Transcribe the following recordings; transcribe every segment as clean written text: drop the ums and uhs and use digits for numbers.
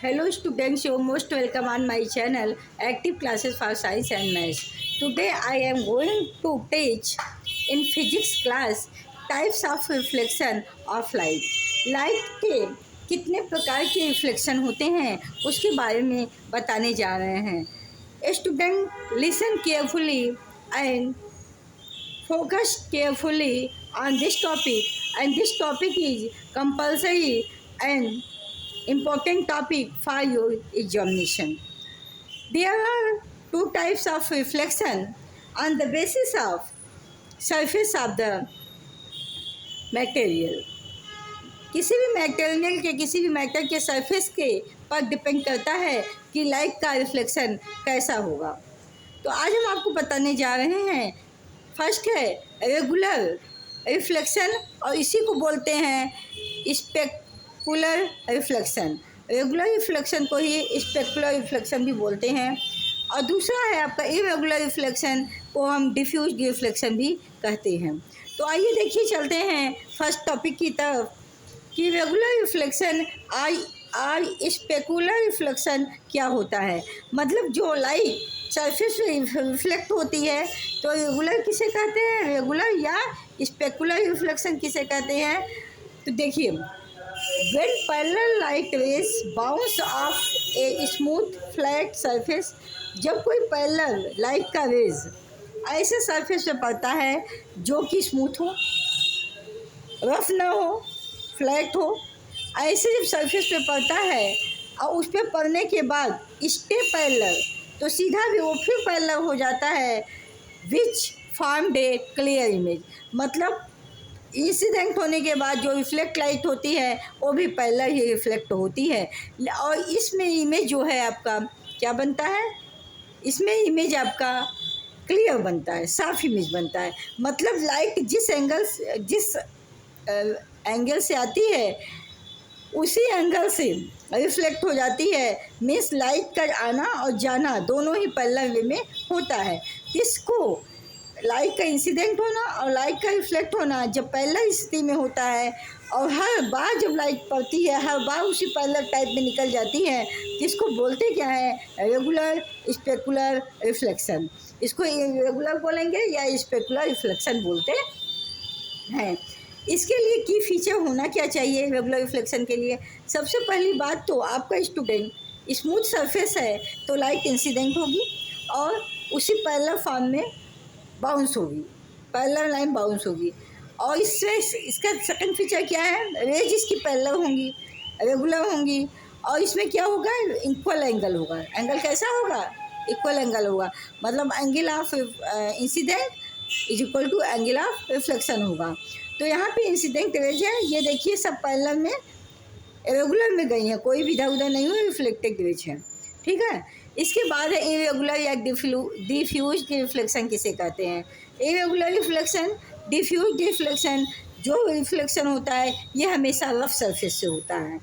Hello students, you are most welcome on my channel Active Classes for Science and Maths. Today I am going to teach in physics class types of reflection of light. Light के कितने प्रकार के reflection होते हैं उसके बारे में बताने जा रहे हैं. Student listen carefully and focus carefully on this topic, and this topic is compulsory and important topic for your examination. There are two types of reflection on the basis of surface of the material. किसी भी material के किसी भी matter के surface के पर depend करता है कि लाइट का रिफ्लेक्शन कैसा होगा. तो आज हम आपको बताने जा रहे हैं. फर्स्ट है रेगुलर रिफ्लेक्शन और इसी को बोलते हैं स्पेकुलर रिफ्लेक्शन. रेगुलर रिफ्लेक्शन को ही स्पेकुलर रिफ्लेक्शन भी बोलते हैं. और दूसरा है आपका इरेगुलर रिफ्लेक्शन को हम डिफ्यूज रिफ्लेक्शन भी कहते हैं. तो आइए देखिए चलते हैं फर्स्ट टॉपिक की तरफ कि रेगुलर रिफ्लेक्शन और स्पेकुलर रिफ्लेक्शन क्या होता है. मतलब जो लाइट सरफेस पे रिफ्लेक्ट होती है तो रेगुलर किसे कहते हैं, रेगुलर या स्पेकुलर रिफ्लेक्शन किसे कहते हैं. तो देखिए, when parallel light rays bounce off a smooth flat surface, जब कोई पैरेलल लाइट का रेज ऐसे सरफेस पे पड़ता है जो कि स्मूथ हो, रफ ना हो, फ्लैट हो, ऐसे जब सरफेस पे पड़ता है और उस पर पड़ने के बाद स्टे पैरेलल, तो सीधा भी वो फिर पैरेलल हो जाता है विच फॉर्म्ड ए क्लियर इमेज. मतलब इंसिडेंट होने के बाद जो रिफ्लेक्ट लाइट होती है वो भी पैरेलल ही रिफ्लेक्ट होती है. और इसमें इमेज जो है आपका क्या बनता है, इसमें इमेज आपका क्लियर बनता है, साफ इमेज बनता है. मतलब लाइट जिस एंगल से आती है उसी एंगल से रिफ्लेक्ट हो जाती है. मीन्स लाइट का आना और जाना दोनों ही पैरेलल वे में होता है. इसको लाइट का इंसिडेंट होना और लाइट का रिफ्लेक्ट होना जब पैरेलल स्थिति में होता है और हर बार जब लाइट पड़ती है हर बार उसी पैरेलल टाइप में निकल जाती है, इसको बोलते क्या है, रेगुलर स्पेकुलर रिफ्लेक्शन. इसको रेगुलर बोलेंगे या स्पेकुलर रिफ्लेक्शन बोलते हैं. इसके लिए की फीचर होना क्या चाहिए रेगुलर रिफ्लेक्शन के लिए. सबसे पहली बात तो आपका स्टूडेंट स्मूथ सरफेस है तो लाइट इंसिडेंट होगी और उसी पैरेलल फॉर्म में बाउंस होगी, पैरेलल लाइन बाउंस होगी. और इससे इसका सेकंड फीचर क्या है, रेज इसकी पैरेलल होंगी, रेगुलर होंगी और इसमें क्या होगा, इक्वल एंगल होगा. एंगल कैसा होगा, इक्वल एंगल होगा. मतलब angle of incident is equal to angle of reflection होगा. तो यहाँ पे इंसिडेंट रेज है, ये देखिए सब पैरेलल में रेगुलर में गई हैं, कोई भी इधर उधर नहीं हुई, रिफ्लेक्टेड रेज है. ठीक है. इसके बाद है इरेगुलर या डिफ्यूज रिफ्लेक्शन किसे कहते हैं. इरेगुलर रिफ्लेक्शन, डिफ्यूज रिफ्लेक्शन, जो रिफ्लेक्शन होता है ये हमेशा रफ सरफेस से होता है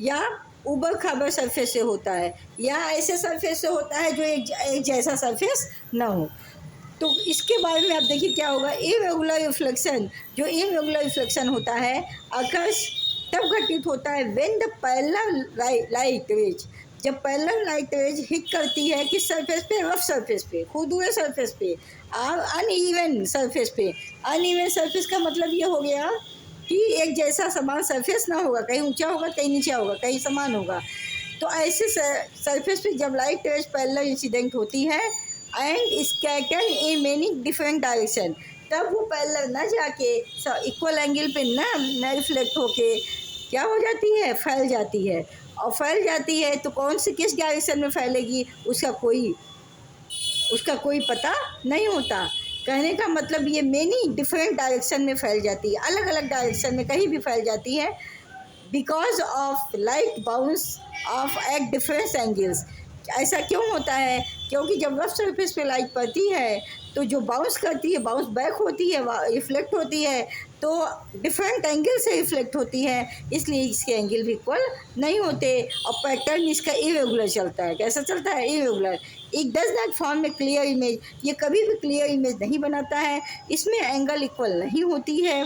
या उबड़ खाबड़ सरफेस से होता है या ऐसे सरफेस से होता है जो एक जैसा सरफेस ना हो. तो इसके बारे में आप देखिए क्या होगा. इरेगुलर रिफ्लेक्शन, जो इरेगुलर रिफ्लेक्शन होता है आकाश तब घटित होता है when the parallel light rays, जब पैरेलल लाइट रेज हिट करती है किस सरफेस पे, रफ सरफेस पे, खुरदुरे सरफेस पे और अनइवन सरफेस पे. अनइवन सरफेस का मतलब ये हो गया कि एक जैसा समान सरफेस ना होगा, कहीं ऊंचा होगा कहीं नीचा होगा कहीं समान होगा. तो ऐसे सरफेस पे जब लाइट रेज पैरेलल इंसिडेंट होती है and scatter in many different direction, तब वो पैरेलल ना जाके इक्वल एंगल पे ना रिफ्लेक्ट होके क्या हो जाती है, फैल जाती है. और फैल जाती है तो कौन से किस डायरेक्शन में फैलेगी उसका कोई पता नहीं होता. कहने का मतलब ये मेनी डिफरेंट डायरेक्शन में फैल जाती है, अलग अलग डायरेक्शन में कहीं भी फैल जाती है. Because of light bounce off at different angles. ऐसा क्यों होता है, क्योंकि जब रफ सरफेस पे लाइट पड़ती है तो जो बाउंस करती है, बाउंस बैक होती है, रिफ्लेक्ट होती है, तो डिफरेंट एंगल से रिफ्लेक्ट होती है, इसलिए इसके एंगल भी इक्वल नहीं होते और पैटर्न इसका इरेगुलर चलता है. कैसा चलता है, irregular. It does not form A clear image, ये कभी भी क्लियर इमेज नहीं बनाता है, इसमें एंगल इक्वल नहीं होती है.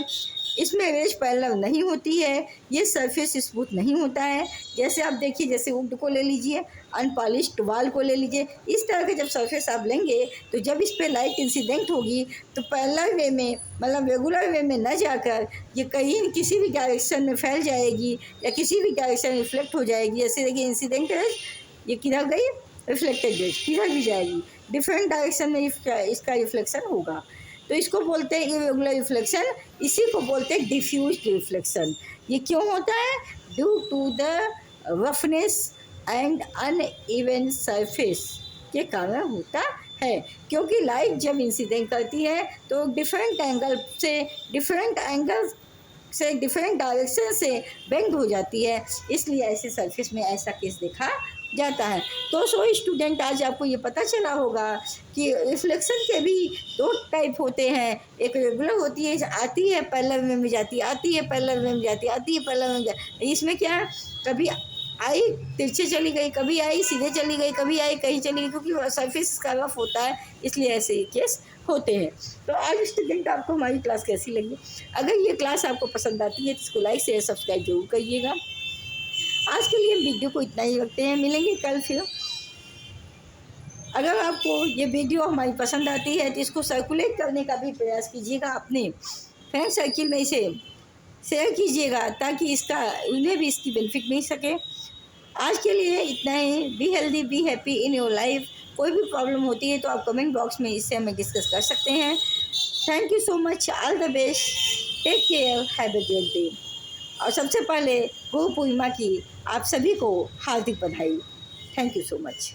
इसमें रेज पैरेलल नहीं होती है, ये सरफेस स्मूथ नहीं होता है। जैसे आप देखिए, जैसे वुड को ले लीजिए, अनपॉलिश्ड वाल को ले लीजिए, इस तरह के जब सरफेस आप लेंगे तो जब इस पर लाइट इंसिडेंट होगी तो पैरेलल वे में, मतलब रेगुलर वे में न जाकर ये कहीं किसी भी डायरेक्शन में फैल जाएगी या किसी भी डायरेक्शन में रिफ्लेक्ट हो जाएगी। जैसे देखिए इंसिडेंट रेज ये किधर गई, रिफ्लेक्टेड रेज किधर भी जाएगी, डिफरेंट डायरेक्शन में इसका रिफ्लेक्शन होगा। तो इसको बोलते हैं इरेगुलर रिफ्लेक्शन, इसी को बोलते हैं डिफ्यूज्ड रिफ्लेक्शन। ये क्यों होता है? Due to the roughness and uneven surface के कारण होता है। क्योंकि लाइट जब इंसिडेंट करती है तो डिफरेंट एंगल से डिफरेंट डायरेक्शन से बेंड हो जाती है, इसलिए ऐसे सरफेस में ऐसा केस देखा जाता है। तो स्टूडेंट, आज आपको ये पता चला होगा कि रिफ्लेक्शन के भी दो टाइप होते हैं। एक रेगुलर होती है, आती है पैरेलल वे में जाती है, आती है पैरेलल वे में जाती है, आती है पैरेलल में जाती है। इसमें क्या है, कभी आई तिरछे चली गई, कभी आई सीधे चली गई, कभी आई कहीं चली गई, क्योंकि सरफेस इसका रफ होता है, इसलिए ऐसे ही केस होते हैं। तो आज स्टूडेंट, आपको हमारी क्लास कैसी लगी? अगर ये क्लास आपको पसंद आती है तो इसको लाइक शेयर सब्सक्राइब जरूर करिएगा। आज के लिए वीडियो को इतना ही रखते हैं, मिलेंगे कल फिर। अगर आपको ये वीडियो हमारी पसंद आती है तो इसको सर्कुलेट करने का भी प्रयास कीजिएगा, अपने फ्रेंड सर्किल में इसे शेयर कीजिएगा ताकि उन्हें भी इसकी बेनिफिट मिल सके। आज के लिए इतना ही। Be healthy, be happy in your life. कोई भी प्रॉब्लम होती है तो आप कमेंट बॉक्स में इससे हमें डिस्कस कर सकते हैं। Thank you so much, all the best, take care, have a great day. और सबसे पहले गुरु पूर्णिमा की आप सभी को हार्दिक बधाई। Thank you so much.